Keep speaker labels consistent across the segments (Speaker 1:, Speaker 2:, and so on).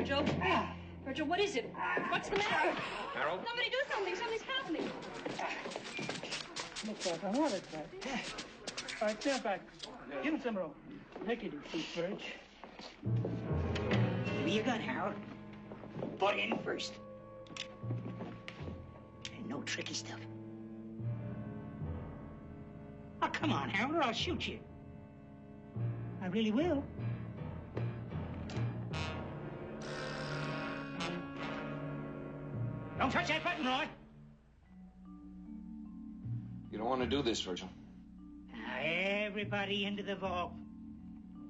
Speaker 1: Virgil. Virgil, what is it? What's the matter?
Speaker 2: Harold?
Speaker 1: Somebody do something. Somebody's happening.
Speaker 3: Looks like I want it, Dad. All right, stand back. Give him some room. Take it easy, Virg.
Speaker 4: Give me your gun, Harold. Butt in first. And no tricky stuff. Oh, come on, Harold, or I'll shoot you. I really will. Don't touch that button, Roy.
Speaker 2: You don't want to do this, Virgil.
Speaker 4: Now, everybody into the vault.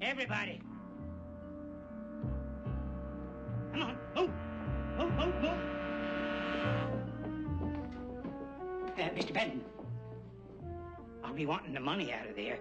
Speaker 4: Everybody. Come on, move. Move. Mr. Benton, I'll be wanting the money out of there.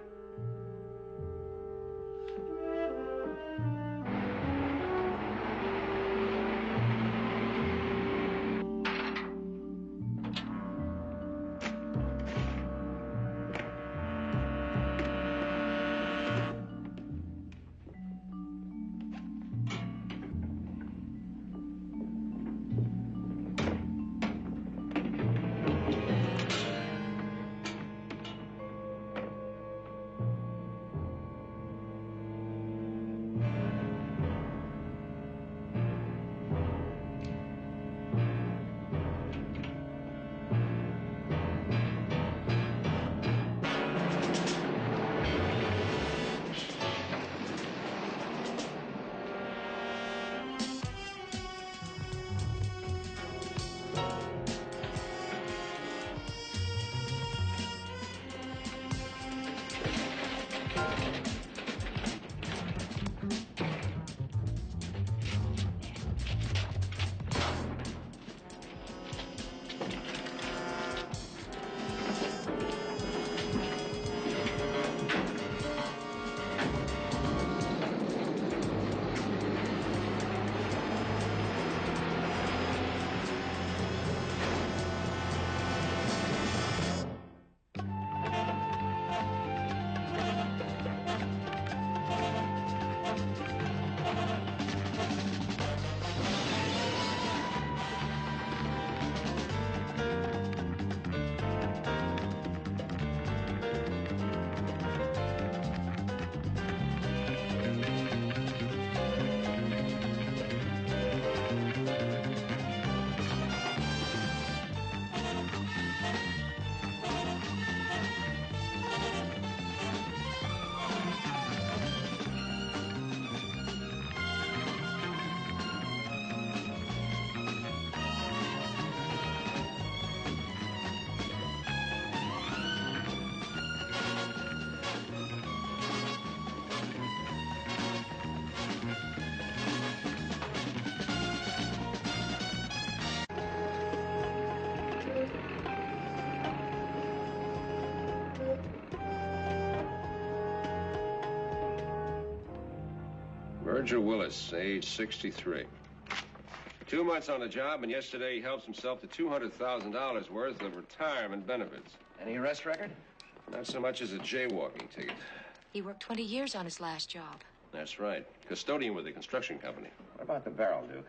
Speaker 5: Virgil Willis, age 63. 2 months on the job, and yesterday he helps himself to $200,000 worth of retirement benefits.
Speaker 6: Any arrest record?
Speaker 5: Not so much as a jaywalking ticket.
Speaker 7: He worked 20 years on his last job.
Speaker 5: That's right. Custodian with the construction company.
Speaker 6: What about the barrel, Duke?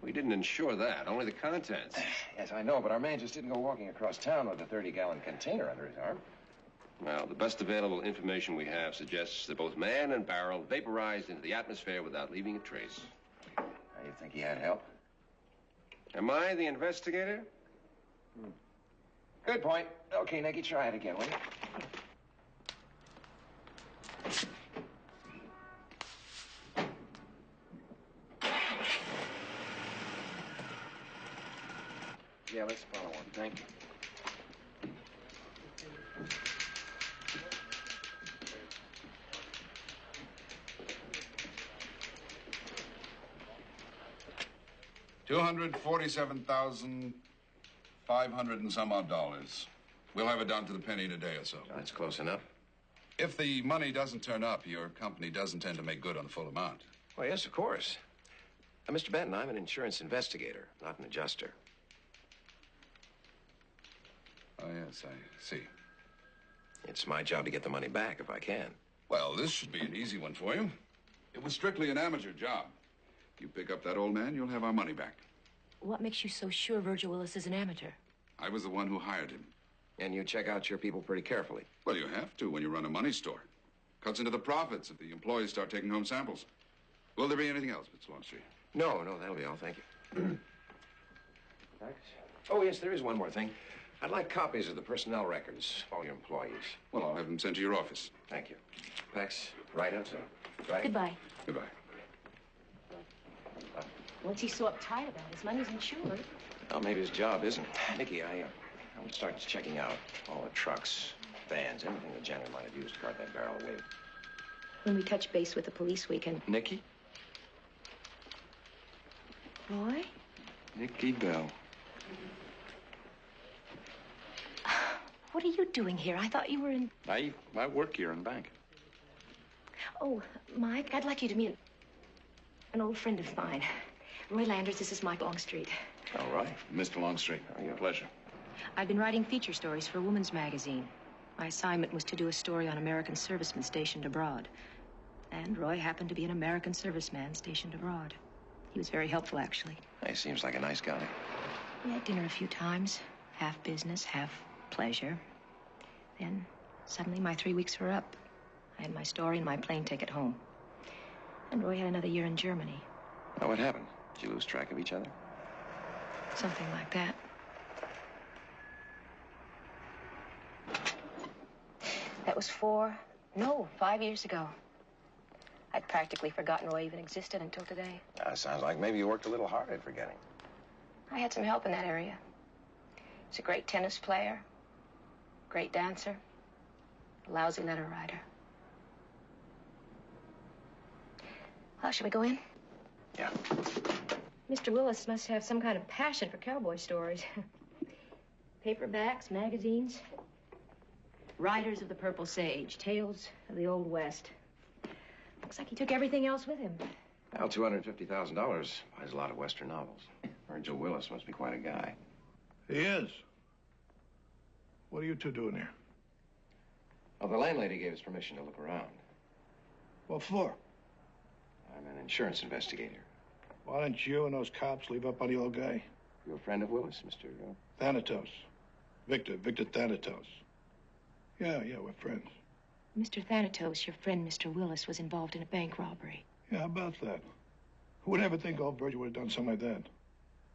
Speaker 5: We didn't insure that, only the contents.
Speaker 6: Yes, I know, but our man just didn't go walking across town with a 30-gallon container under his arm.
Speaker 5: Well, the best available information we have suggests that both man and barrel vaporized into the atmosphere without leaving a trace.
Speaker 6: Now, you think he had help?
Speaker 5: Am I the investigator?
Speaker 6: Good point. Okay, Nicky, try it again, will you? Yeah, let's follow one. Thank you.
Speaker 8: $247,500 and some odd dollars. We'll have it down to the penny in a day or so.
Speaker 6: That's close enough.
Speaker 8: If the money doesn't turn up, your company does intend to make good on the full amount.
Speaker 6: Well, yes, of course. Mr. Benton, I'm an insurance investigator, not an adjuster.
Speaker 8: Oh, yes, I see.
Speaker 6: It's my job to get the money back if I can.
Speaker 8: Well, this should be an easy one for you. It was strictly an amateur job. You pick up that old man, you'll have our money back.
Speaker 7: What makes you so sure Virgil Willis is an amateur?
Speaker 8: I was the one who hired him.
Speaker 6: And you check out your people pretty carefully.
Speaker 8: Well, you have to when you run a money store. Cuts into the profits if the employees start taking home samples. Will there be anything else, Mr. Longstreet?
Speaker 6: No, that'll be all. Thank you. Thanks. Oh, yes, there is one more thing. I'd like copies of the personnel records of all your employees.
Speaker 8: Well, I'll have them sent to your office.
Speaker 6: Thank you. Pax, write-ups, right?
Speaker 7: Goodbye.
Speaker 8: Goodbye.
Speaker 7: What's he so uptight about? His money's insured.
Speaker 6: Well, maybe his job isn't. Nicky, I would start checking out all the trucks, vans, anything the janitor might have used to cart that barrel away.
Speaker 7: When we touch base with the police, we can...
Speaker 2: Nicky?
Speaker 7: Roy?
Speaker 2: Nicky Bell.
Speaker 7: What are you doing here? I thought you were in...
Speaker 2: I work here in bank.
Speaker 7: Oh, Mike, I'd like you to meet an old friend of mine. Roy Landers, this is Mike Longstreet.
Speaker 6: All right.
Speaker 2: Mr. Longstreet.
Speaker 6: Pleasure.
Speaker 7: I've been writing feature stories for a woman's magazine. My assignment was to do a story on American servicemen stationed abroad. And Roy happened to be an American serviceman stationed abroad. He was very helpful, actually.
Speaker 6: He seems like a nice guy.
Speaker 7: We had dinner a few times. Half business, half pleasure. Then, suddenly, my 3 weeks were up. I had my story and my plane ticket home. And Roy had another year in Germany.
Speaker 6: Well, what happened? Did you lose track of each other?
Speaker 7: Something like that. That was 5 years ago. I'd practically forgotten Roy even existed until today.
Speaker 6: Sounds like maybe you worked a little hard at forgetting.
Speaker 7: I had some help in that area. He's a great tennis player, great dancer, a lousy letter writer. Well, shall we go in?
Speaker 6: Yeah.
Speaker 7: Mr. Willis must have some kind of passion for cowboy stories. Paperbacks, magazines, Riders of the Purple Sage, Tales of the Old West. Looks like he took everything else with him.
Speaker 6: Well, $250,000 buys a lot of Western novels. Virgil Willis must be quite a guy.
Speaker 9: He is. What are you two doing here?
Speaker 6: Well, the landlady gave us permission to look around.
Speaker 9: What for?
Speaker 6: I'm an insurance investigator.
Speaker 9: Why didn't you and those cops leave up on the old guy?
Speaker 6: You a friend of Willis, Mr.
Speaker 9: Thanatos. Victor Thanatos. Yeah, we're friends.
Speaker 7: Mr. Thanatos, your friend, Mr. Willis, was involved in a bank robbery.
Speaker 9: Yeah, how about that? Who would ever think old Virgil would have done something like that?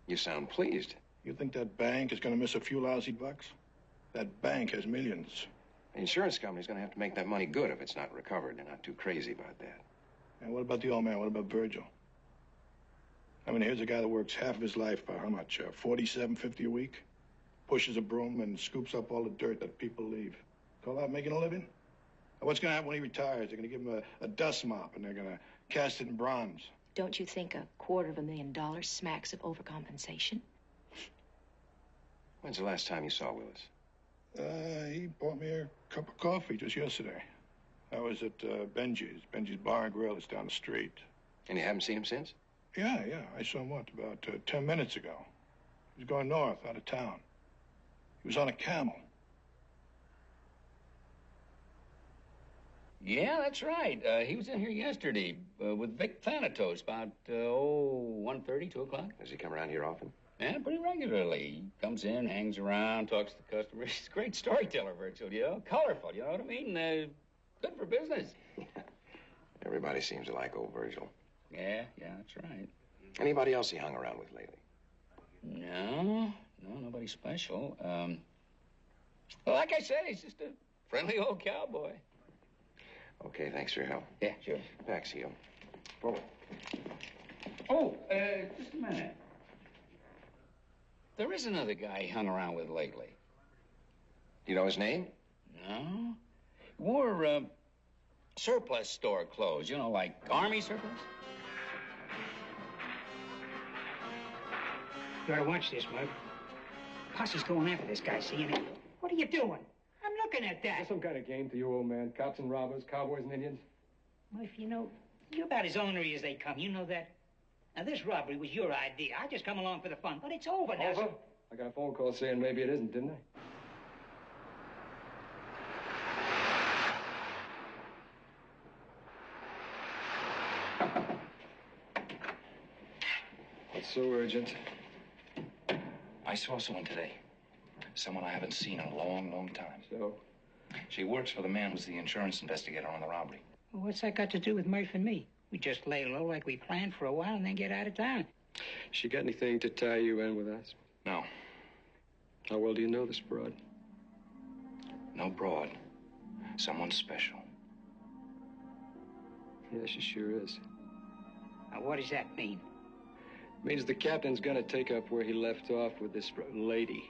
Speaker 6: You sound pleased.
Speaker 9: You think that bank is going to miss a few lousy bucks? That bank has millions.
Speaker 6: The insurance company's going to have to make that money good if it's not recovered. They're not too crazy about that.
Speaker 9: And what about the old man? What about Virgil? I mean, here's a guy that works half of his life for how much? $47.50 a week? Pushes a broom and scoops up all the dirt that people leave. Call that making a living? What's going to happen when he retires? They're going to give him a dust mop, and they're going to cast it in bronze.
Speaker 7: Don't you think $250,000 smacks of overcompensation?
Speaker 6: When's the last time you saw Willis?
Speaker 9: He bought me a cup of coffee just yesterday. I was at Benji's Bar and Grill. It's down the street.
Speaker 6: And you haven't seen him since?
Speaker 9: Yeah. I saw him, about 10 minutes ago. He was going north, out of town. He was on a camel.
Speaker 10: Yeah, that's right. He was in here yesterday with Vic Thanatos about, 1:30, 2 o'clock.
Speaker 6: Does he come around here often?
Speaker 10: Yeah, pretty regularly. He comes in, hangs around, talks to the customers. He's a great storyteller, Virgil, Colorful, you know what I mean? Good for business.
Speaker 6: Everybody seems to like old Virgil.
Speaker 10: Yeah, that's right.
Speaker 6: Anybody else he hung around with lately?
Speaker 10: No, nobody special. Well, like I said, he's just a friendly old cowboy.
Speaker 6: Okay, thanks for your help.
Speaker 10: Yeah, sure.
Speaker 6: Thanks, Heel. Forward.
Speaker 10: Oh, just a minute. There is another guy he hung around with lately.
Speaker 6: Do you know his name?
Speaker 10: No. He wore, surplus store clothes, like army surplus.
Speaker 4: You ought to watch this, Mug. Posse's going after this guy, see? What are you doing? I'm looking at that.
Speaker 5: Is this some kind of game to you, old man? Cops and robbers, cowboys and Indians?
Speaker 4: Well, if you're about as ornery as they come. You know that. Now, this robbery was your idea. I just come along for the fun, but it's over now.
Speaker 5: Over? I got a phone call saying maybe it isn't, didn't I?
Speaker 6: What's so urgent?
Speaker 2: I saw someone today. Someone I haven't seen in a long, long time.
Speaker 6: So?
Speaker 2: She works for the man who's the insurance investigator on the robbery.
Speaker 4: Well, what's that got to do with Murph and me? We just lay low like we planned for a while and then get out of town.
Speaker 11: She got anything to tie you in with us?
Speaker 2: No.
Speaker 11: How well do you know this broad?
Speaker 2: No broad. Someone special.
Speaker 11: Yeah, she sure is.
Speaker 4: Now, what does that mean?
Speaker 11: It means the captain's gonna take up where he left off with this lady.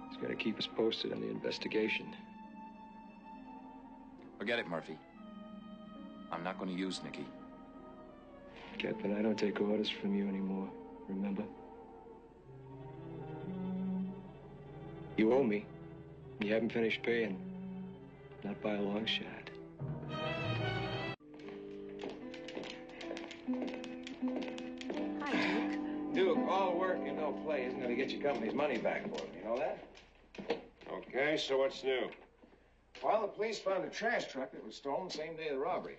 Speaker 11: He's gonna keep us posted on the investigation.
Speaker 2: Forget it, Murphy. I'm not going to use Nikki.
Speaker 11: Captain, I don't take orders from you anymore, remember? You owe me. You haven't finished paying. Not by a long shot.
Speaker 7: Hi, Duke.
Speaker 6: Duke, all work and no play isn't going to get your company's money back for it. You know that?
Speaker 5: Okay, so what's new?
Speaker 6: Well, the police found a trash truck that was stolen the same day of the robbery.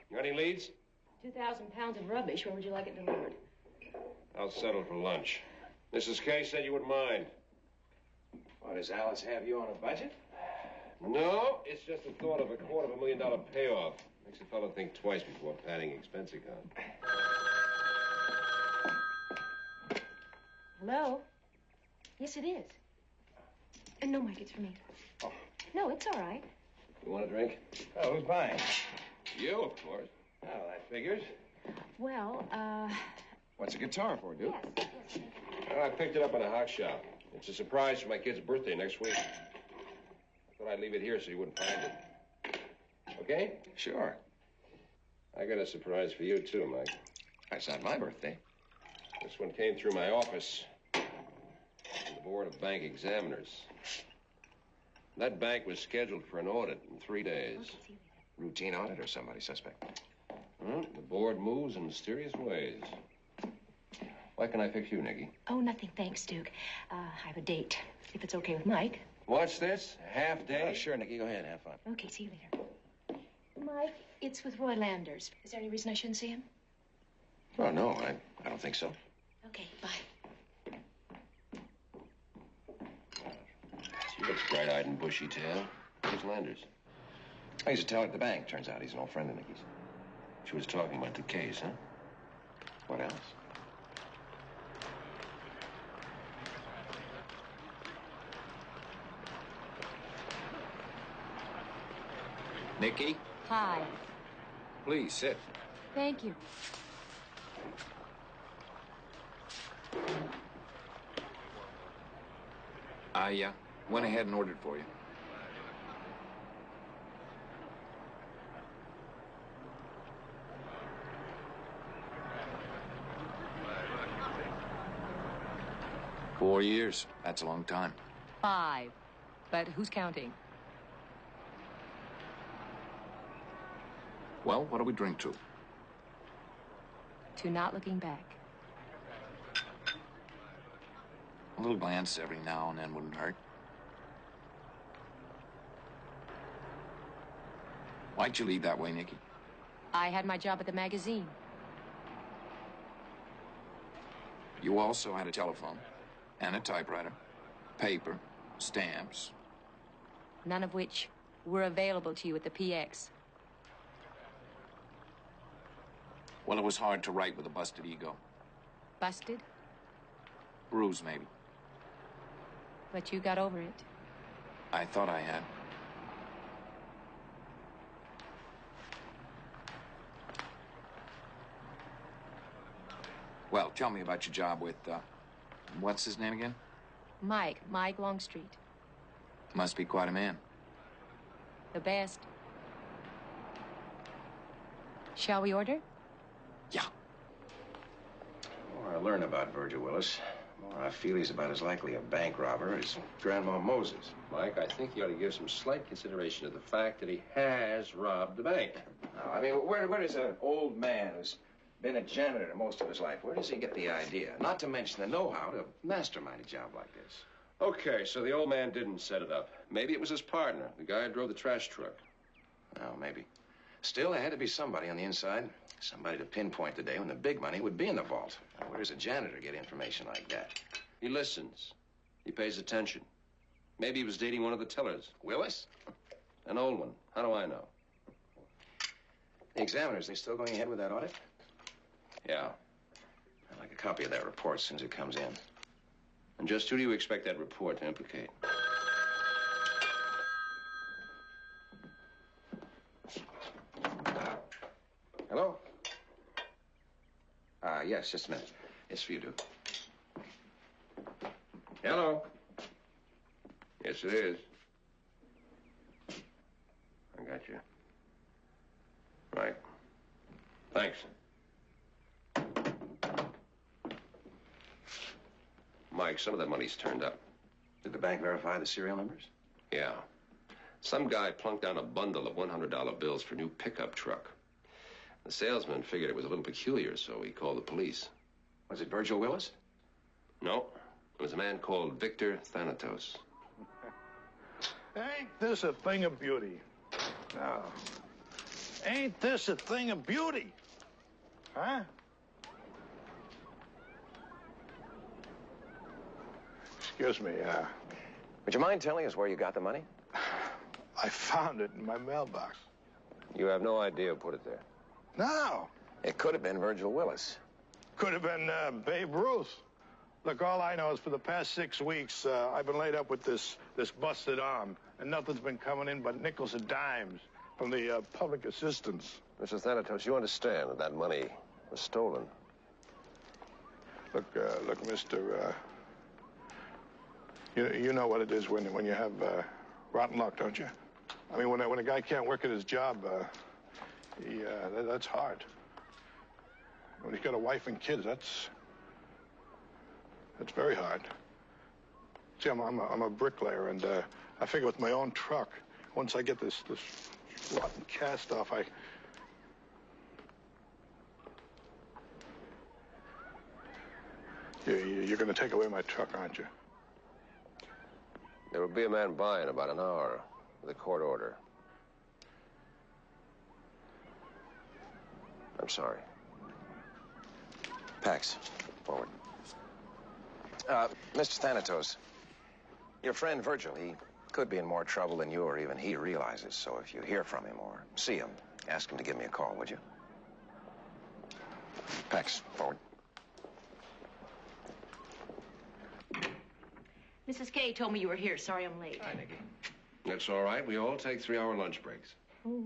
Speaker 5: You got any leads?
Speaker 1: 2,000 pounds of rubbish. Where would you like it delivered?
Speaker 5: I'll settle for lunch. Mrs. Kay said you wouldn't mind.
Speaker 6: Well, does Alice have you on a budget?
Speaker 5: No, it's just the thought of a $250,000 payoff. Makes a fellow think twice before padding expense account.
Speaker 1: Hello? Yes, it is. No, Mike, it's for me.
Speaker 6: Oh.
Speaker 1: No, it's all right.
Speaker 5: You want a drink?
Speaker 6: Oh, who's buying?
Speaker 5: You, of course.
Speaker 6: Oh, that figures.
Speaker 1: Well,
Speaker 6: What's a guitar for, Duke?
Speaker 1: yes.
Speaker 5: Well, I picked it up in a hot shop. It's a surprise for my kid's birthday next week. Thought I'd leave it here so you wouldn't find it. Okay?
Speaker 6: Sure.
Speaker 5: I got a surprise for you, too, Mike.
Speaker 6: That's not my birthday.
Speaker 5: This one came through my office. From the Board of Bank Examiners. That bank was scheduled for an audit in 3 days.
Speaker 6: Routine audit or somebody suspect?
Speaker 5: Well, the board moves in mysterious ways. Why can I fix you, Nikki?
Speaker 7: Oh, nothing, thanks, Duke. I have a date, if it's okay with Mike.
Speaker 5: What's this? A half day?
Speaker 6: Sure, Nikki. Go ahead. Have fun.
Speaker 7: Okay, see you later. Mike, it's with Roy Landers. Is there any reason I shouldn't see him?
Speaker 6: Oh, no. I don't think so.
Speaker 7: Okay, bye.
Speaker 5: She looks bright-eyed and bushy-tailed. Who's Landers?
Speaker 6: He's a teller at the bank. Turns out he's an old friend of Nikki's.
Speaker 5: She was talking about the case, huh?
Speaker 6: What else?
Speaker 2: Nikki,
Speaker 7: Hi.
Speaker 2: please sit.
Speaker 7: Thank you.
Speaker 2: I went ahead and ordered for you. Four years. That's a long time.
Speaker 7: 5. But who's counting?
Speaker 2: Well, what do we drink to?
Speaker 7: To not looking back.
Speaker 2: A little glance every now and then wouldn't hurt. Why'd you leave that way, Nikki?
Speaker 7: I had my job at the magazine.
Speaker 2: You also had a telephone and a typewriter, paper, stamps.
Speaker 7: None of which were available to you at the PX.
Speaker 2: Well, it was hard to write with a busted ego.
Speaker 7: Busted?
Speaker 2: Bruised, maybe.
Speaker 7: But you got over it.
Speaker 2: I thought I had. Well, tell me about your job with, what's his name again?
Speaker 7: Mike Longstreet.
Speaker 2: Must be quite a man.
Speaker 7: The best. Shall we order?
Speaker 2: Yeah.
Speaker 6: The more I learn about Virgil Willis, the more I feel he's about as likely a bank robber as Grandma Moses.
Speaker 5: Mike, I think you ought to give some slight consideration to the fact that he has robbed the bank.
Speaker 6: No, I mean, where does an old man who's been a janitor most of his life, where does he get the idea? Not to mention the know-how to mastermind a job like this.
Speaker 5: Okay, so the old man didn't set it up. Maybe it was his partner, the guy who drove the trash truck.
Speaker 6: Oh, maybe. Still, there had to be somebody on the inside. Somebody to pinpoint the day when the big money would be in the vault. Now, where does a janitor get information like that?
Speaker 5: He listens. He pays attention. Maybe he was dating one of the tellers.
Speaker 6: Willis?
Speaker 5: An old one. How do I know?
Speaker 6: The examiners, they still going ahead with that audit?
Speaker 5: Yeah.
Speaker 6: I'd like a copy of that report as soon as it comes in.
Speaker 5: And just who do you expect that report to implicate?
Speaker 6: Hello? Yes, just a minute. It's for you, Duke. Hello?
Speaker 5: Yes, it is. I got you. Right. Thanks. Mike, some of that money's turned up.
Speaker 6: Did the bank verify the serial numbers?
Speaker 5: Yeah. Some guy plunked down a bundle of $100 bills for a new pickup truck. The salesman figured it was a little peculiar, so he called the police.
Speaker 6: Was it Virgil Willis?
Speaker 5: No. It was a man called Victor Thanatos.
Speaker 9: Ain't this a thing of beauty? No. Ain't this a thing of beauty? Huh? Excuse me,
Speaker 6: Would you mind telling us where you got the money?
Speaker 9: I found it in my mailbox.
Speaker 5: You have no idea who put it there?
Speaker 9: No.
Speaker 6: It could have been Virgil Willis.
Speaker 9: Could have been Babe Ruth. Look, all I know is for the past 6 weeks, I've been laid up with this busted arm, and nothing's been coming in but nickels and dimes from the public assistance.
Speaker 5: Mr. Thanatos, you understand that money was stolen?
Speaker 9: Look, mister, you know what it is when you have rotten luck, don't you? I mean, when a guy can't work at his job, that's hard. When he's got a wife and kids, that's very hard. See, I'm a bricklayer, and I figure with my own truck, once I get this rotten cast off, you're going to take away my truck, aren't you?
Speaker 5: There will be a man by in about an hour with a court order. I'm sorry.
Speaker 6: Pax, forward. Mr. Thanatos, your friend Virgil, he could be in more trouble than you or even he realizes. So if you hear from him or see him, ask him to give me a call, would you? Pax, forward.
Speaker 7: Mrs. Kay told me you were here. Sorry I'm late.
Speaker 6: Hi, Nicky.
Speaker 5: That's all right. We all take 3-hour lunch breaks.
Speaker 7: Oh,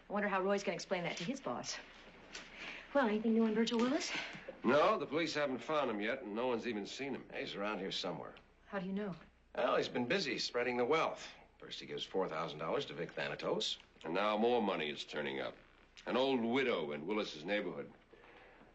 Speaker 7: I wonder how Roy's going to explain that to his boss. Well, anything new on Virgil Willis?
Speaker 5: No, the police haven't found him yet, and no one's even seen him.
Speaker 6: He's around here somewhere.
Speaker 7: How do you know?
Speaker 6: Well, he's been busy spreading the wealth. First he gives $4,000 to Vic Thanatos.
Speaker 5: And now more money is turning up. An old widow in Willis's neighborhood.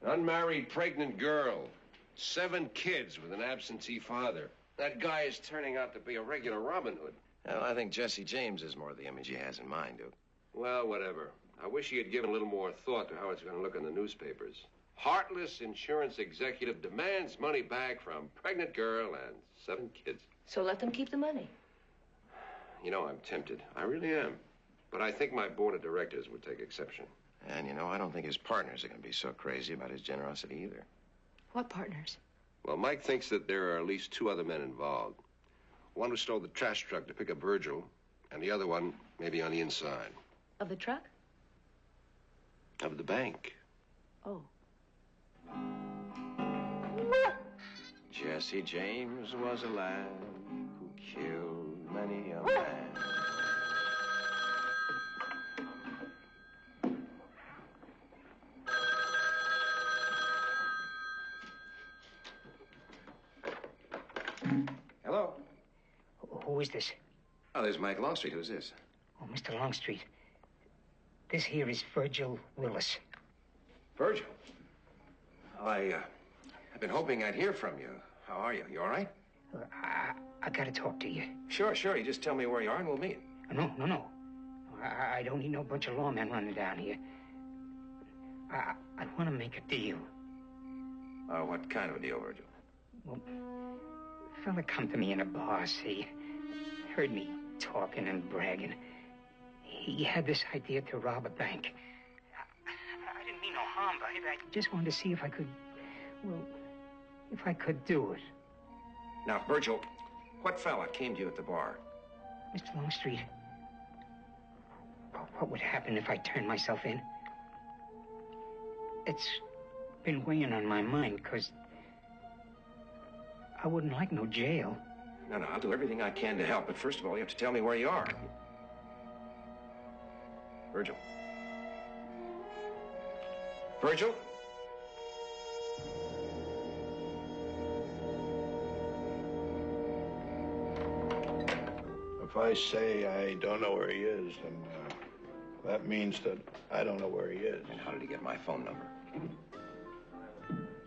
Speaker 5: An unmarried pregnant girl. 7 kids with an absentee father. That guy is turning out to be a regular Robin Hood.
Speaker 6: Well, I think Jesse James is more the image he has in mind, Duke.
Speaker 5: Well, whatever. I wish he had given a little more thought to how it's going to look in the newspapers. Heartless insurance executive demands money back from pregnant girl and 7 kids.
Speaker 7: So let them keep the money.
Speaker 5: You know, I'm tempted. I really am. But I think my board of directors would take exception.
Speaker 6: And, you know, I don't think his partners are going to be so crazy about his generosity either.
Speaker 7: What partners?
Speaker 5: Well, Mike thinks that there are at least 2 other men involved. One who stole the trash truck to pick up Virgil, and the other one maybe on the inside.
Speaker 7: Of the truck?
Speaker 5: Of the bank.
Speaker 7: Oh.
Speaker 6: Jesse James was a lad who killed many a man. Hello?
Speaker 4: Who is this?
Speaker 6: Oh, there's Mike Longstreet. Who's this?
Speaker 4: Oh, Mr. Longstreet. This here is Virgil Willis.
Speaker 6: Virgil? I've been hoping I'd hear from you. How are you? You all right?
Speaker 4: I gotta talk to you.
Speaker 6: Sure. You just tell me where you are and we'll meet.
Speaker 4: No. I don't need no bunch of lawmen running down here. I want to make a deal.
Speaker 6: What kind of a deal, Virgil?
Speaker 4: Well, a fella come to me in a bar, see? Heard me talking and bragging. he had this idea to rob a bank. I didn't mean no harm by it. I just wanted to see if I could, well, if I could do it.
Speaker 6: Now, Virgil, what fella came to you at the bar?
Speaker 4: Mr. Longstreet, what would happen if I turned myself in? It's been weighing on my mind, because I wouldn't like no jail.
Speaker 6: No, I'll do everything I can to help, but first of all, you have to tell me where you are. Virgil? Virgil?
Speaker 9: If I say I don't know where he is, then that means that I don't know where he is.
Speaker 6: And how did he get my phone number?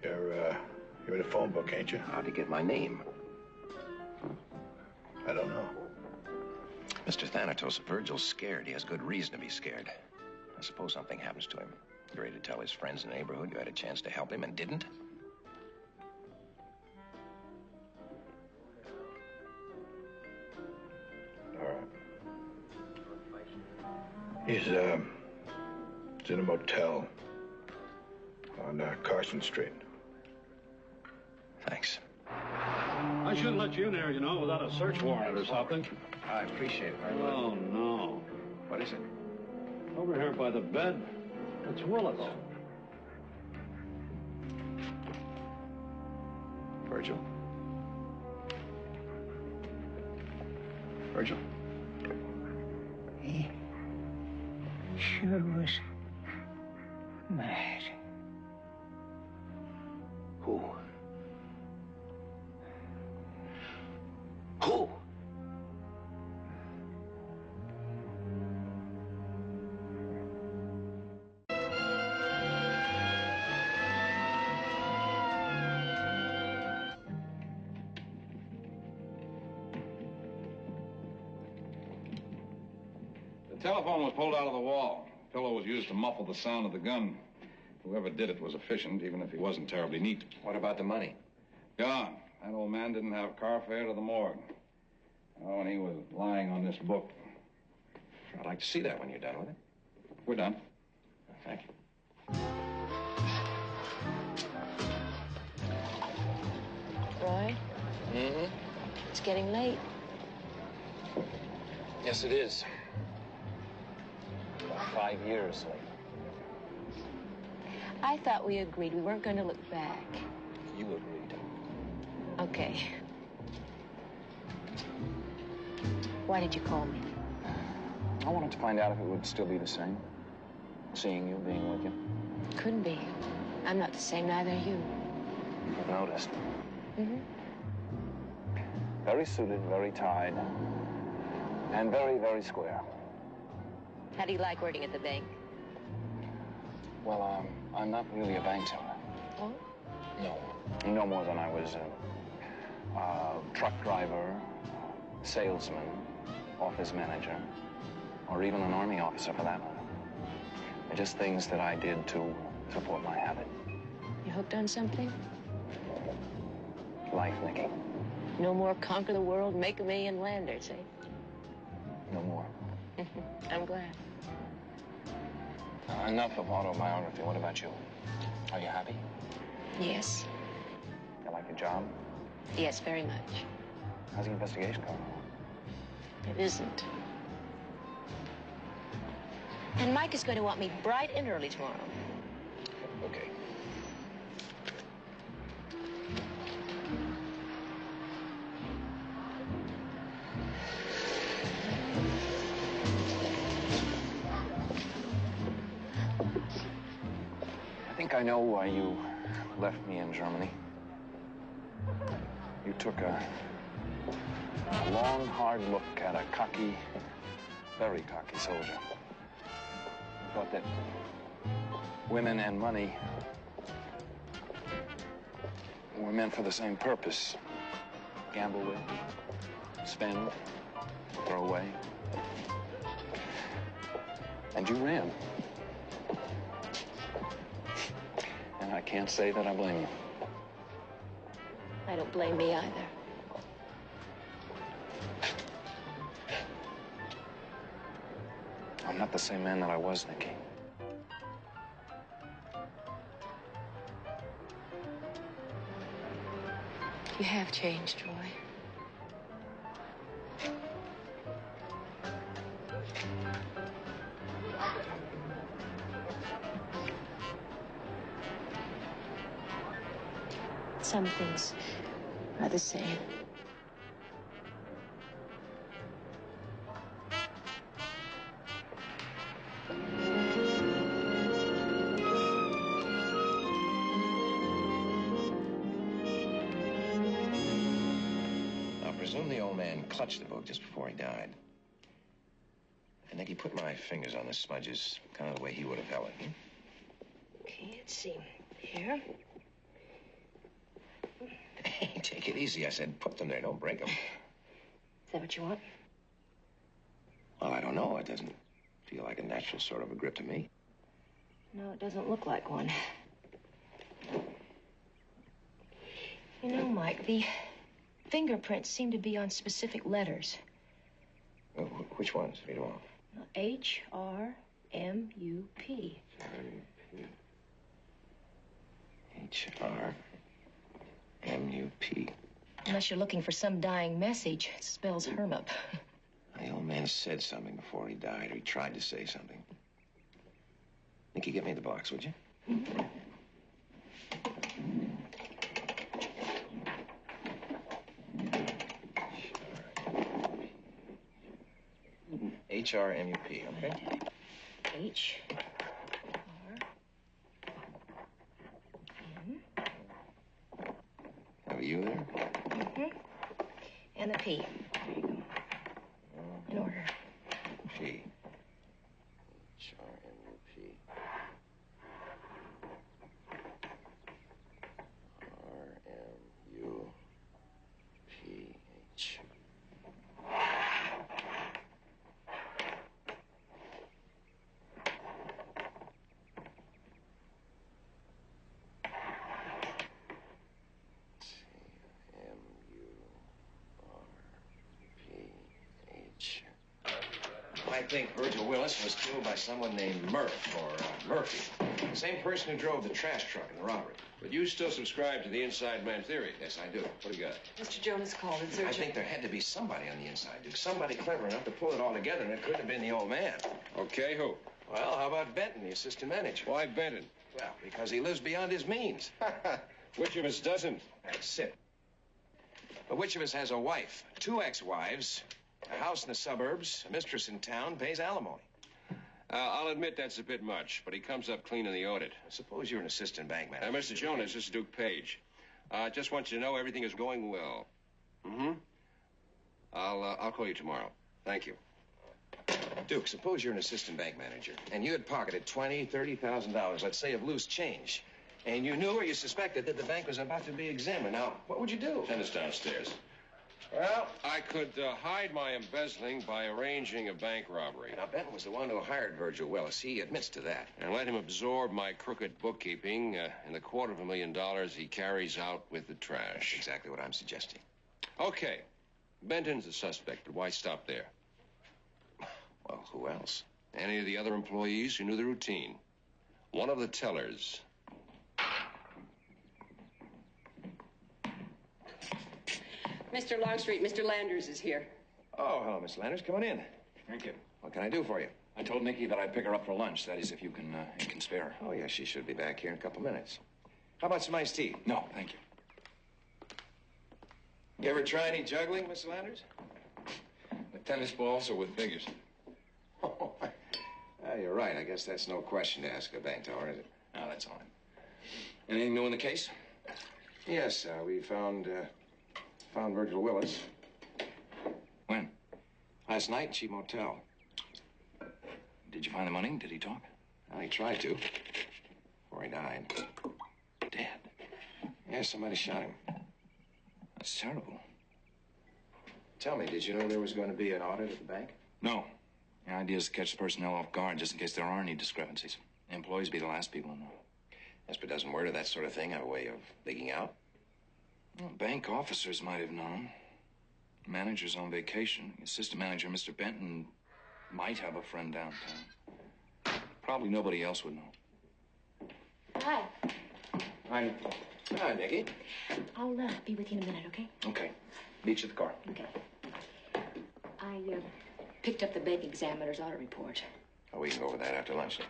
Speaker 9: You're in the phone book, ain't you?
Speaker 6: How'd he get my name?
Speaker 9: I don't know.
Speaker 6: Mr. Thanatos, Virgil's scared. He has good reason to be scared. I suppose something happens to him. You're ready to tell his friends in the neighborhood you had a chance to help him and didn't?
Speaker 9: All right. He's in a motel on Carson Street.
Speaker 6: Thanks.
Speaker 12: I shouldn't let you in there, you know, without a search warrant or something.
Speaker 6: I appreciate it very much.
Speaker 12: Oh, no.
Speaker 6: What is it?
Speaker 12: Over here by the bed, it's Willis.
Speaker 6: Virgil? Virgil?
Speaker 4: He sure was mad.
Speaker 6: Who? Who?
Speaker 8: The telephone was pulled out of the wall. The pillow was used to muffle the sound of the gun. Whoever did it was efficient, even if he wasn't terribly neat.
Speaker 6: What about the money?
Speaker 8: Gone. That old man didn't have car fare to the morgue. Oh, and he was lying on this book.
Speaker 6: I'd like to see that when you're done with it.
Speaker 8: We're done.
Speaker 6: Thank you.
Speaker 1: Roy?
Speaker 6: Mm-hmm.
Speaker 1: It's getting late.
Speaker 6: Yes, it is. About 5 years late.
Speaker 1: I thought we agreed we weren't going to look back.
Speaker 6: You agreed.
Speaker 1: Okay. Why did you call me?
Speaker 13: I wanted to find out if it would still be the same. Seeing you, being with you.
Speaker 1: Couldn't be. I'm not the same, neither are you.
Speaker 13: I've noticed.
Speaker 1: Mm-hmm.
Speaker 13: Very suited, very tied, and very, very square.
Speaker 1: How do you like working at the bank?
Speaker 13: Well, I'm not really a bank teller.
Speaker 1: Oh?
Speaker 13: No. No more than I was a truck driver, salesman, office manager, or even an army officer for that matter. They're just things that I did to support my habit.
Speaker 1: You hooked on something?
Speaker 13: Life, Nicky.
Speaker 1: No more conquer the world, make a million landers, eh?
Speaker 13: No more.
Speaker 1: I'm glad.
Speaker 13: Enough of autobiography. What about you? Are you happy?
Speaker 1: Yes.
Speaker 13: You like your job?
Speaker 1: Yes, very much.
Speaker 13: How's the investigation going on?
Speaker 1: It isn't. And Mike is going to want me bright and early tomorrow.
Speaker 6: Okay.
Speaker 13: I think I know why you left me in Germany. You took a long, hard look at a cocky, very cocky soldier. You thought that women and money were meant for the same purpose. Gamble with, spend, throw away. And you ran. And I can't say that I blame you.
Speaker 1: I don't blame me either.
Speaker 13: I'm not the same man that I was, Nicky.
Speaker 7: You have changed, Roy. Some things are the same.
Speaker 6: I presume the old man clutched the book just before he died. I think he put my fingers on the smudges, kind of the way he would have held it.
Speaker 7: Okay, let's see. Here.
Speaker 6: Hey, take it easy. I said put them there. Don't break them.
Speaker 7: Is that what you want?
Speaker 6: Well, I don't know. It doesn't feel like a natural sort of a grip to me.
Speaker 7: No, it doesn't look like one. You know, Mike, the fingerprints seem to be on specific letters.
Speaker 6: Oh, which ones? Read them off.
Speaker 7: H-R-M-U-P.
Speaker 6: H-R-M-U-P.
Speaker 7: Unless you're looking for some dying message, it spells hermit.
Speaker 6: The old man said something before he died, or he tried to say something. Nicky, get me the box, would you?
Speaker 7: Mm-hmm.
Speaker 6: H-R-M-U-P, okay?
Speaker 7: H-R-M.
Speaker 6: Have a U there?
Speaker 7: Mm-hmm. And the P. There you go. In order.
Speaker 6: P. H-R-M-U-P. R-M-U-P-H. I think Virgil Willis was killed by someone named Murph or Murphy. Same person who drove the trash truck in the robbery.
Speaker 5: But you still subscribe to the inside man theory.
Speaker 6: Yes, I do. What do you got?
Speaker 14: Mr. Jonas called in search
Speaker 6: I think there had to be somebody on the inside, Duke. Somebody clever enough to pull it all together, and it couldn't have been the old man.
Speaker 5: Okay, who?
Speaker 6: Well, how about Benton, the assistant manager?
Speaker 5: Why Benton?
Speaker 6: Well, because he lives beyond his means.
Speaker 5: Which of us doesn't?
Speaker 6: That's it. But which of us has a wife, 2 ex-wives, a house in the suburbs, a mistress in town, pays alimony?
Speaker 5: I'll admit that's a bit much, but he comes up clean in the audit.
Speaker 6: Suppose you're an assistant bank manager.
Speaker 5: Mr. Jonas, this is Duke Page. Just want you to know everything is going well. Mm-hmm. I'll call you tomorrow. Thank you.
Speaker 6: Duke, suppose you're an assistant bank manager, and you had pocketed $20,000, $30,000, let's say, of loose change, and you knew or you suspected that the bank was about to be examined. Now, what would you do?
Speaker 5: Send us downstairs.
Speaker 6: Well,
Speaker 5: I could hide my embezzling by arranging a bank robbery.
Speaker 6: Now, Benton was the one who hired Virgil Willis. He admits to that.
Speaker 5: And let him absorb my crooked bookkeeping and the $250,000 he carries out with the trash.
Speaker 6: That's exactly what I'm suggesting.
Speaker 5: Okay. Benton's a suspect, but why stop there?
Speaker 6: Well, who else?
Speaker 5: Any of the other employees who knew the routine. One of the tellers.
Speaker 14: Mr. Longstreet, Mr. Landers is here.
Speaker 6: Oh, hello, Miss Landers. Come on in.
Speaker 8: Thank you.
Speaker 6: What can I do for you?
Speaker 8: I told Nicky that I'd pick her up for lunch. That is, if you can spare her.
Speaker 6: Oh, yes, she should be back here in a couple minutes. How about some iced tea?
Speaker 8: No, thank you.
Speaker 6: You ever try any juggling, Miss Landers?
Speaker 8: With tennis balls or with figures?
Speaker 6: Oh, you're right. I guess that's no question to ask a bank teller, is it?
Speaker 8: No, that's all right. Anything new in the case?
Speaker 6: Yes, we found Virgil Willis.
Speaker 8: When?
Speaker 6: Last night in Cheap Motel.
Speaker 8: Did you find the money? Did he talk?
Speaker 6: Well, he tried to. Before he died.
Speaker 8: Dead?
Speaker 6: Yeah, somebody shot him.
Speaker 8: That's terrible.
Speaker 6: Tell me, did you know there was going to be an audit at the bank?
Speaker 8: No. The idea is to catch the personnel off guard just in case there are any discrepancies. The employees be the last people to know.
Speaker 6: Yes, but doesn't word of that sort of thing have a way of leaking out?
Speaker 8: Well, bank officers might have known. Manager's on vacation. The assistant manager, Mr. Benton,
Speaker 13: Might have a friend downtown. Probably nobody else would know.
Speaker 1: Hi.
Speaker 6: Hi, Nicky.
Speaker 1: I'll be with you in a minute, okay?
Speaker 13: Okay. Meet you at the car.
Speaker 1: Okay. I picked up the bank examiner's audit report.
Speaker 6: Oh, we can go over that after lunch then.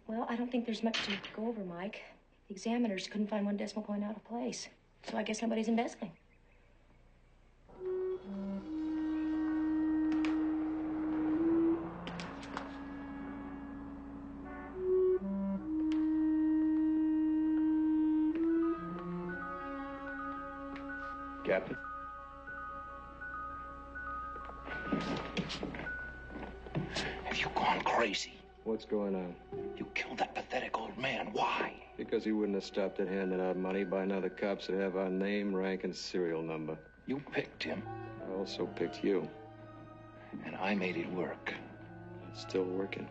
Speaker 1: Well, I don't think there's much to go over, Mike. The examiners couldn't find one decimal point out of place. So I guess nobody's embezzling.
Speaker 6: Captain?
Speaker 13: Have you gone crazy?
Speaker 11: What's going on?
Speaker 13: You killed that pathetic old man. Why?
Speaker 11: Because he wouldn't have stopped at handing out money by now the cops would have our name, rank, and serial number.
Speaker 13: You picked him.
Speaker 11: I also picked you.
Speaker 13: And I made it work.
Speaker 11: It's still working.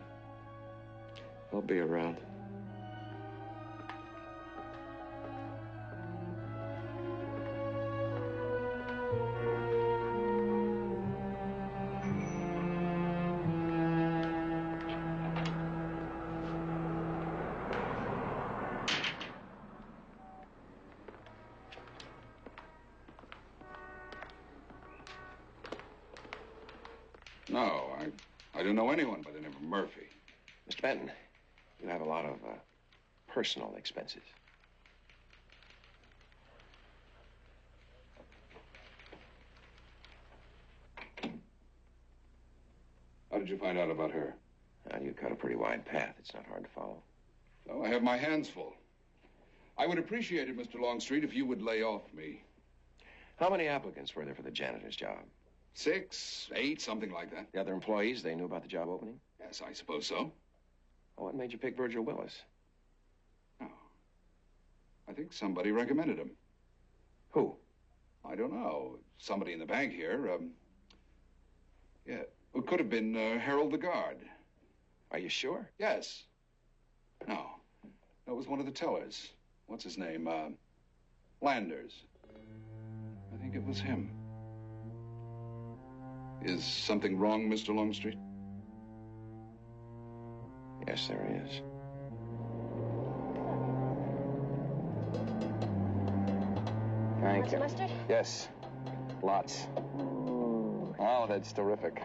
Speaker 11: I'll be around.
Speaker 8: No, I don't know anyone by the name of Murphy.
Speaker 6: Mr. Benton, you have a lot of personal expenses.
Speaker 8: How did you find out about her?
Speaker 6: You cut a pretty wide path. It's not hard to follow.
Speaker 8: Oh, I have my hands full. I would appreciate it, Mr. Longstreet, if you would lay off me.
Speaker 6: How many applicants were there for the janitor's job?
Speaker 8: 6, 8, something like that.
Speaker 6: The other employees, they knew about the job opening?
Speaker 8: Yes, I suppose so.
Speaker 6: Well, what made you pick Virgil Willis?
Speaker 8: Oh. I think somebody recommended him.
Speaker 6: Who?
Speaker 8: I don't know. Somebody in the bank here. Yeah. It could have been Harold the guard.
Speaker 6: Are you sure?
Speaker 8: Yes. No. That was one of the tellers. What's his name? Landers. I think it was him. Is something wrong, Mr. Longstreet?
Speaker 6: Yes, there is.
Speaker 13: Thank
Speaker 1: Want
Speaker 13: you.
Speaker 1: some mustard?
Speaker 13: Yes. Lots. Oh, that's terrific.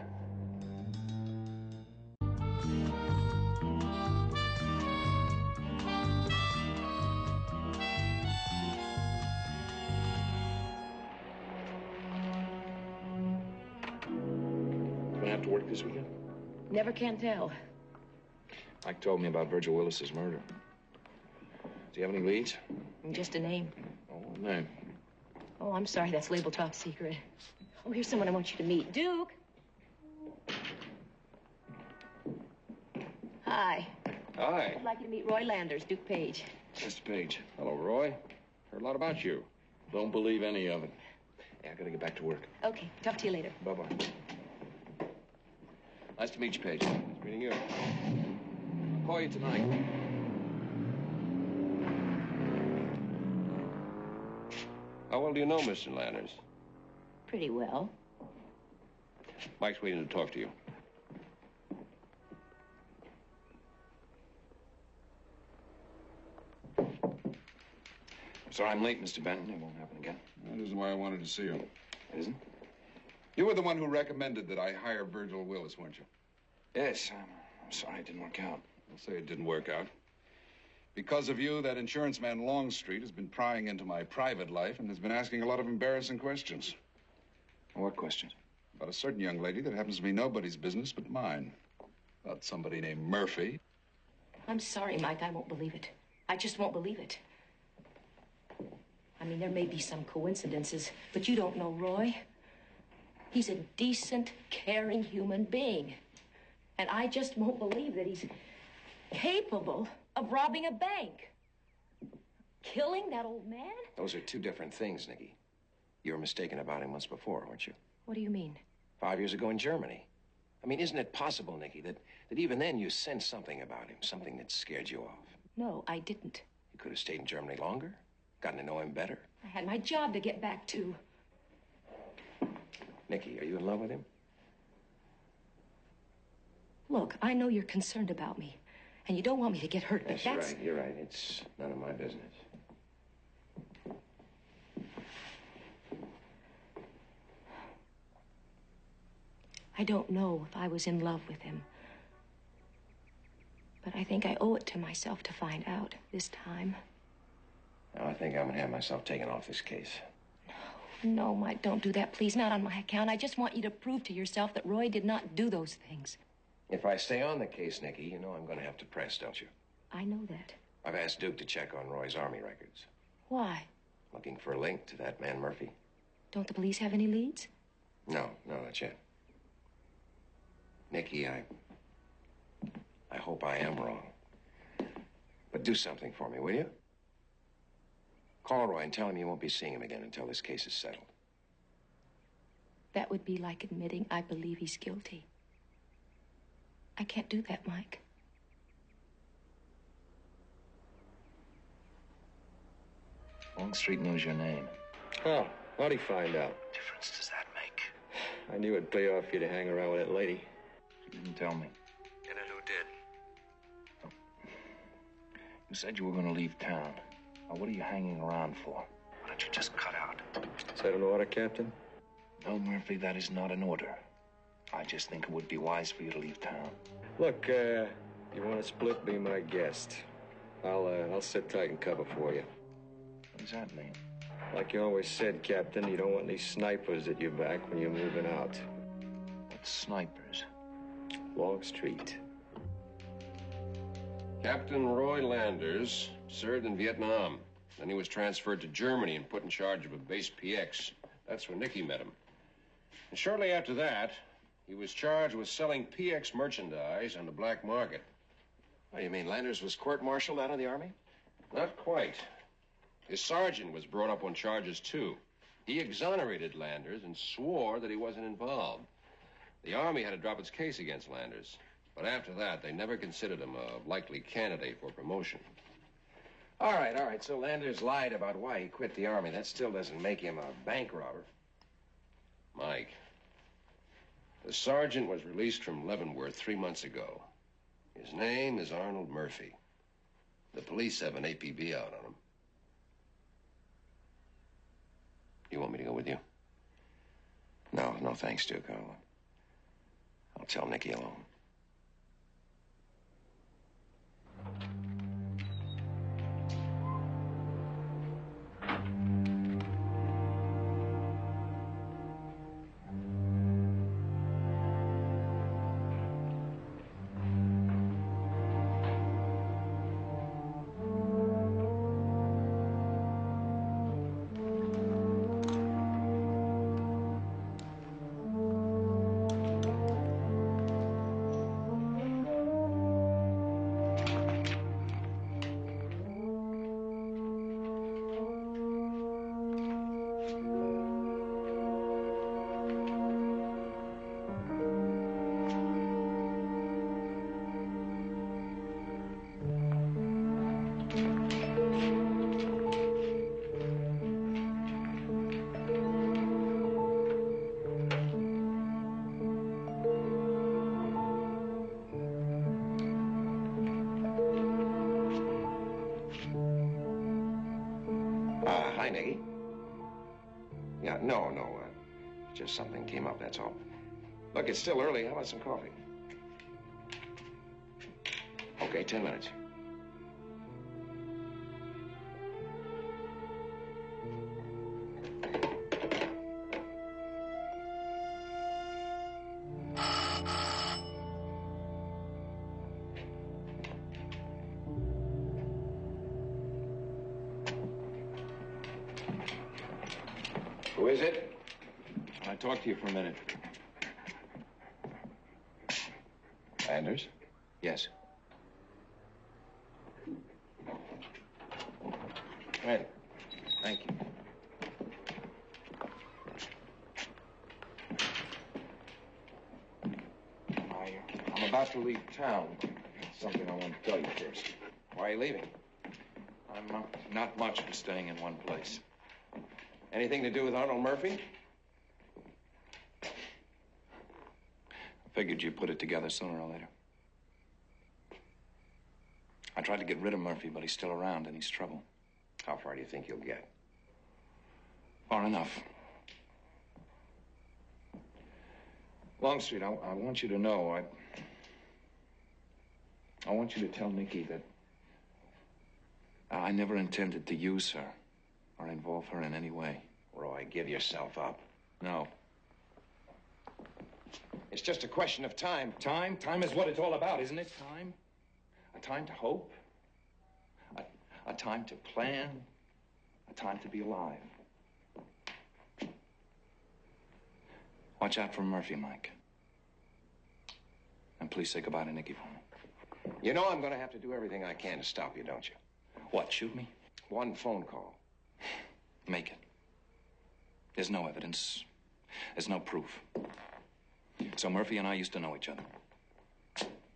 Speaker 6: Gonna have to work this weekend?
Speaker 1: Never can tell.
Speaker 6: Mike told me about Virgil Willis's murder. Do you have any leads?
Speaker 1: Just a name.
Speaker 6: Oh, what name?
Speaker 1: Oh, I'm sorry, that's labeled top secret. Oh, here's someone I want you to meet. Duke! Hi.
Speaker 5: Hi.
Speaker 1: I'd like you to meet Roy Landers, Duke Page.
Speaker 6: Mr. Page.
Speaker 5: Hello, Roy. Heard a lot about you.
Speaker 13: Don't believe any of it.
Speaker 6: Yeah, I gotta get back to work.
Speaker 1: Okay, talk to you later.
Speaker 6: Bye-bye. Nice to meet you, Page.
Speaker 5: Nice meeting you.
Speaker 6: I'll call you tonight.
Speaker 5: How well do you know Mr. Landers?
Speaker 1: Pretty well.
Speaker 5: Mike's waiting to talk to you.
Speaker 6: Sorry I'm late, Mr. Benton. It won't happen again.
Speaker 8: That isn't why I wanted to see you.
Speaker 6: It isn't?
Speaker 8: You were the one who recommended that I hire Virgil Willis, weren't you?
Speaker 6: Yes. I'm sorry it didn't work out.
Speaker 8: I'll say it didn't work out. Because of you, that insurance man Longstreet has been prying into my private life and has been asking a lot of embarrassing questions.
Speaker 6: What questions?
Speaker 8: About a certain young lady that happens to be nobody's business but mine. About somebody named Murphy.
Speaker 1: I'm sorry, Mike, I won't believe it. I just won't believe it. I mean, there may be some coincidences, but you don't know Roy. He's a decent, caring human being. And I just won't believe that he's capable of robbing a bank. Killing that old man?
Speaker 6: Those are two different things, Nikki. You were mistaken about him once before, weren't you?
Speaker 1: What do you mean?
Speaker 6: 5 years ago in Germany. I mean, isn't it possible, Nikki, that even then you sensed something about him, something that scared you off?
Speaker 1: No, I didn't.
Speaker 6: You could have stayed in Germany longer, gotten to know him better.
Speaker 1: I had my job to get back to.
Speaker 6: Nikki, are you in love with him?
Speaker 1: Look, I know you're concerned about me, and you don't want me to get hurt, but
Speaker 6: That's right. You're right. It's none of my business.
Speaker 1: I don't know if I was in love with him. But I think I owe it to myself to find out this time.
Speaker 6: Now, I think I'm gonna have myself taken off this case.
Speaker 1: No, Mike, don't do that, please. Not on my account. I just want you to prove to yourself that Roy did not do those things.
Speaker 6: If I stay on the case, Nikki, you know I'm gonna have to press, don't you?
Speaker 1: I know that.
Speaker 6: I've asked Duke to check on Roy's Army records.
Speaker 1: Why?
Speaker 6: Looking for a link to that man Murphy.
Speaker 1: Don't the police have any leads?
Speaker 6: No, not yet. Nikki, I hope I am wrong. But do something for me, will you? Call Roy and tell him you won't be seeing him again until this case is settled.
Speaker 1: That would be like admitting I believe he's guilty. I can't do that, Mike.
Speaker 11: Longstreet knows your name.
Speaker 15: Oh, how'd he find out?
Speaker 11: What difference does that make?
Speaker 15: I knew it'd pay off you to hang around with that lady.
Speaker 11: You didn't tell me.
Speaker 15: And then who did?
Speaker 11: You said you were going to leave town. Now, what are you hanging around for? Why don't you just cut out?
Speaker 15: Is that an order, Captain?
Speaker 11: No, Murphy, that is not an order. I just think it would be wise for you to leave town.
Speaker 15: Look, you want to split, be my guest. I'll sit tight and cover for you.
Speaker 11: What does that mean?
Speaker 15: Like you always said, Captain, you don't want any snipers at your back when you're moving out.
Speaker 11: What snipers?
Speaker 15: Longstreet.
Speaker 5: Captain Roy Landers served in Vietnam. Then he was transferred to Germany and put in charge of a base PX. That's where Nicky met him. And shortly after that, he was charged with selling PX merchandise on the black market.
Speaker 6: Oh, you mean Landers was court-martialed out of the Army?
Speaker 5: Not quite. His sergeant was brought up on charges, too. He exonerated Landers and swore that he wasn't involved. The Army had to drop its case against Landers. But after that, they never considered him a likely candidate for promotion.
Speaker 6: All right. So Landers lied about why he quit the Army. That still doesn't make him a bank robber.
Speaker 5: Mike, the sergeant was released from Leavenworth 3 months ago. His name is Arnold Murphy. The police have an APB out on him. You want me to go with you?
Speaker 6: No, thanks, Duke. I'll tell Nicky alone. Hi, Nicky. Yeah, no. Just something came up, that's all. Look, it's still early. How about some coffee? Okay, 10 minutes. Who is it?
Speaker 11: Can I talk to you for a minute?
Speaker 6: Landers?
Speaker 11: Yes.
Speaker 6: Right. Thank you.
Speaker 11: I'm about to leave town. Something I want to tell you first.
Speaker 6: Why are you leaving?
Speaker 11: I'm not much for staying in one place.
Speaker 6: Anything to do with Arnold Murphy?
Speaker 11: I figured you'd put it together sooner or later.
Speaker 13: I tried to get rid of Murphy, but he's still around and he's trouble.
Speaker 6: How far do you think you'll get?
Speaker 13: Far enough. Longstreet, I want you to know, I want you to tell Nikki that I never intended to use her or involve her in any way.
Speaker 6: Roy, give yourself up.
Speaker 13: No.
Speaker 6: It's just a question of time.
Speaker 13: Time? Time is what it's all about, isn't it? Time? A time to hope. A time to plan. A time to be alive. Watch out for Murphy, Mike. And please say goodbye to Nikki for me.
Speaker 6: You know I'm going to have to do everything I can to stop you, don't you?
Speaker 13: What, shoot me?
Speaker 6: One phone call.
Speaker 13: Make it. There's no evidence. There's no proof. So Murphy and I used to know each other.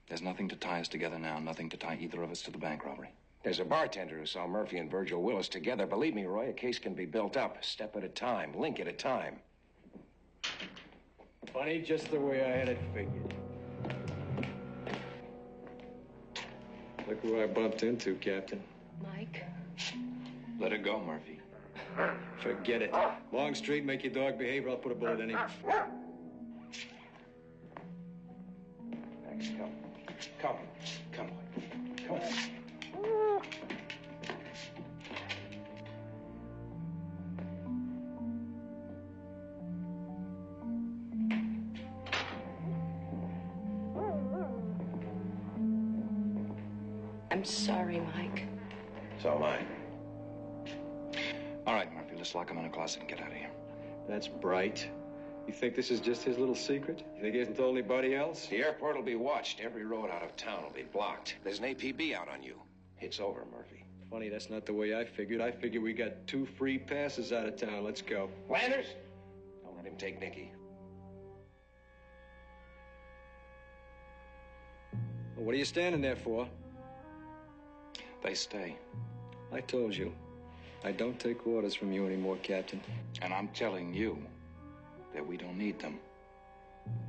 Speaker 13: There's nothing to tie us together now, nothing to tie either of us to the bank robbery.
Speaker 6: There's a bartender who saw Murphy and Virgil Willis together. Believe me, Roy, a case can be built up, a step at a time, link at a time.
Speaker 15: Funny, just the way I had it figured. Look who I bumped into, Captain.
Speaker 1: Mike?
Speaker 13: Let it go, Murphy.
Speaker 15: Forget it. Longstreet, make your dog behave or I'll put a bullet in him.
Speaker 6: Max, come. Come. Come on. Come on.
Speaker 1: I'm sorry, Mike.
Speaker 6: So am I.
Speaker 13: All right, Murphy, let's lock him in a closet and get out of here.
Speaker 15: That's bright. You think this is just his little secret? You think he hasn't told anybody else?
Speaker 6: The airport will be watched. Every road out of town will be blocked. There's an APB out on you. It's over, Murphy.
Speaker 15: Funny, that's not the way I figured. I figured we got 2 free passes out of town. Let's go.
Speaker 6: Landers? Don't let him take Nikki.
Speaker 15: Well, what are you standing there for?
Speaker 13: They stay.
Speaker 15: I told you. I don't take orders from you anymore, Captain.
Speaker 13: And I'm telling you that we don't need them.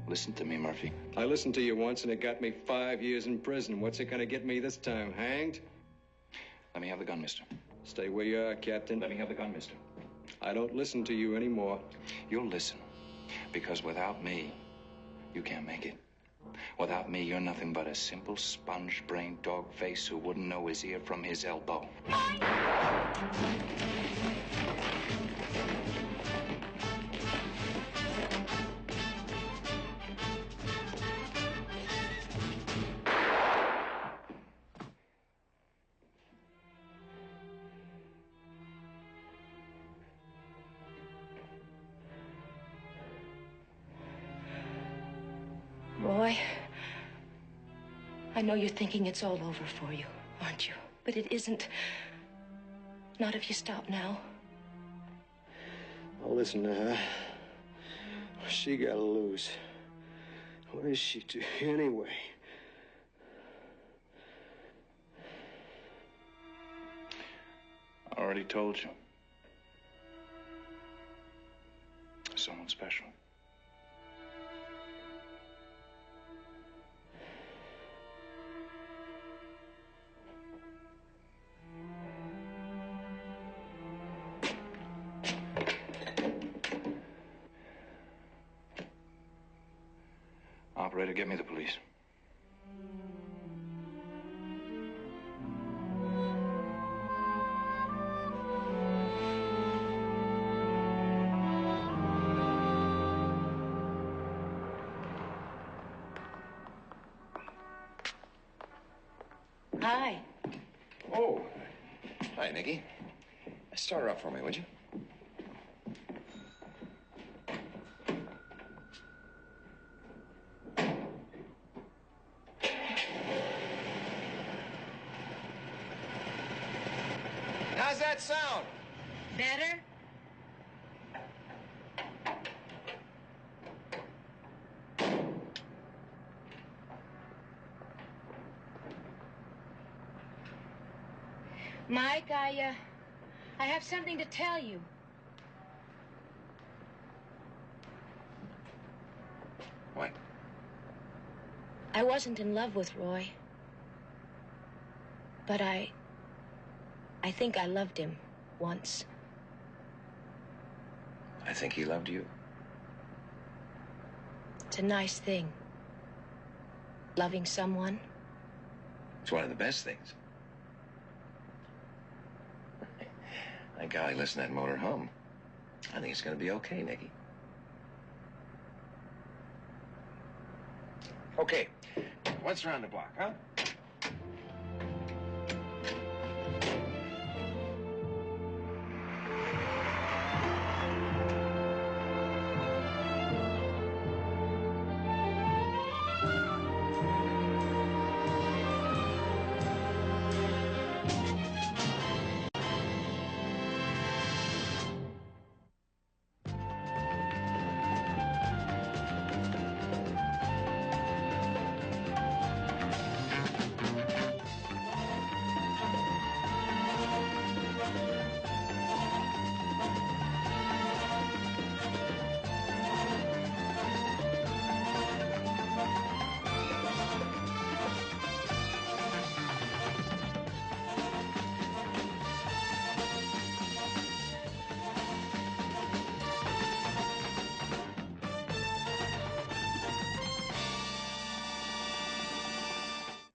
Speaker 13: Listen to me, Murphy.
Speaker 15: I listened to you once and it got me 5 years in prison. What's it gonna get me this time? Hanged?
Speaker 13: Let me have the gun, mister.
Speaker 15: Stay where you are, Captain.
Speaker 13: Let me have the gun, mister.
Speaker 15: I don't listen to you anymore.
Speaker 13: You'll listen. Because without me, you can't make it. Without me, you're nothing but a simple sponge-brained dog face who wouldn't know his ear from his elbow.
Speaker 1: Roy, I know you're thinking it's all over for you, aren't you? But it isn't. Not if you stop now.
Speaker 11: Oh, listen to her. She gotta lose. What is she to anyway?
Speaker 13: I already told you. Someone special. Operator, get me the police.
Speaker 1: Hi.
Speaker 6: Oh. Hi, Nikki. Start her up for me, would you? How's that sound?
Speaker 1: Better? Mike, I have something to tell you.
Speaker 6: What?
Speaker 1: I wasn't in love with Roy.
Speaker 7: But I think I loved him once.
Speaker 6: I think he loved you.
Speaker 7: It's a nice thing. Loving someone.
Speaker 6: It's one of the best things. My golly, listen to that motor hum. I think it's going to be okay, Nicky. Okay, what's around the block, huh?